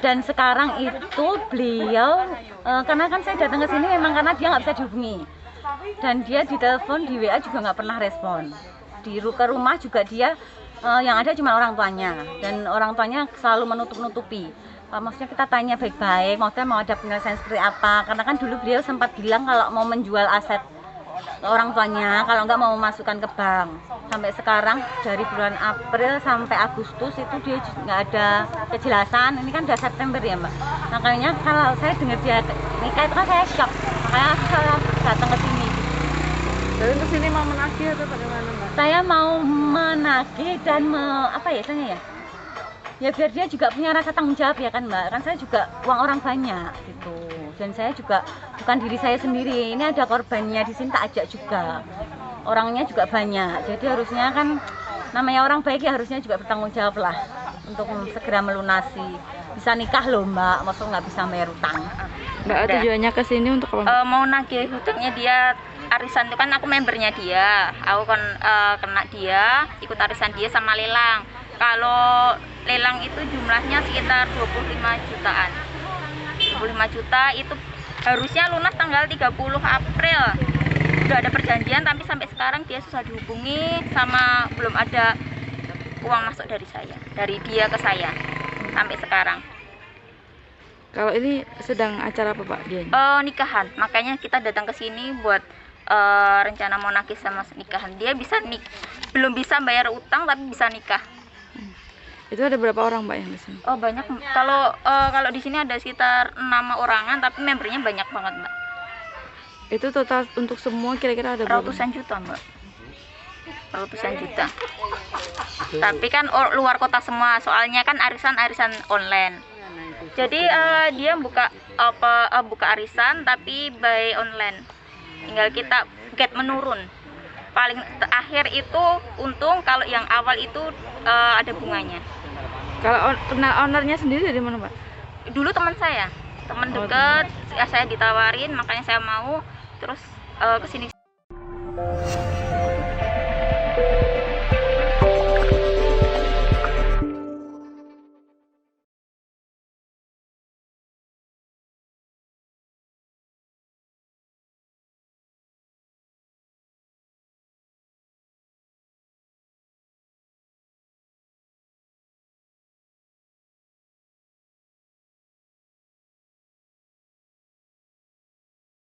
Dan sekarang itu beliau karena kan saya datang ke sini memang karena dia nggak bisa dihubungi, dan dia di telepon, di WA juga nggak pernah respon. Ke rumah juga dia yang ada cuma orang tuanya, dan orang tuanya selalu menutup-nutupi. Maksudnya kita tanya baik-baik, maksudnya mau ada penyelesaian seperti apa, karena kan dulu beliau sempat bilang kalau mau menjual aset orang tuanya, kalau nggak mau memasukkan ke bank. Sampai sekarang dari bulan April sampai Agustus itu dia nggak ada kejelasan. Ini kan udah September ya Mbak, makanya kalau saya dengar dia nikah itu kan saya shock, makanya saya datang ke sini. Jadi ke sini mau menagih atau bagaimana Mbak? Saya mau menagih dan apa ya istilahnya ya? Ya biar dia juga punya rasa tanggung jawab ya kan Mbak, kan saya juga uang orang banyak gitu, dan saya juga bukan diri saya sendiri, ini ada korbannya di sini tak ajak juga, orangnya juga banyak, jadi harusnya kan namanya orang baik ya harusnya juga bertanggung jawab lah untuk segera melunasi. Bisa nikah loh Mbak, maksud nggak bisa bayar utang. Mbak tujuannya ke sini untuk apa? Mau nagih hutangnya dia. Arisan itu kan aku membernya dia, aku kan kena dia, ikut arisan dia sama lelang. Kalau lelang itu jumlahnya sekitar 25 jutaan. 25 juta itu harusnya lunas tanggal 30 April. Udah ada perjanjian tapi sampai sekarang dia susah dihubungi, sama belum ada uang masuk dari saya, dari dia ke saya sampai sekarang. Kalau ini sedang acara apa Pak dia? Nikahan, makanya kita datang ke sini buat rencana mau nagih sama nikahan. Dia bisa belum bisa bayar utang tapi bisa nikah. Itu ada berapa orang Mbak yang di sini? Oh banyak. Kalau di sini ada sekitar 6 orangan, tapi membernya banyak banget Mbak. Itu total untuk semua kira-kira ada berapa? Ratusan juta Mbak. Ratusan juta. Tapi kan luar kota semua, soalnya kan arisan online. Jadi dia buka arisan tapi by online. Tinggal kita get menurun. Paling terakhir itu untung, kalau yang awal itu ada bunganya. Kalau kenal ownernya sendiri dari mana Pak? Dulu teman saya, teman dekat, ya saya ditawarin, makanya saya mau terus kesini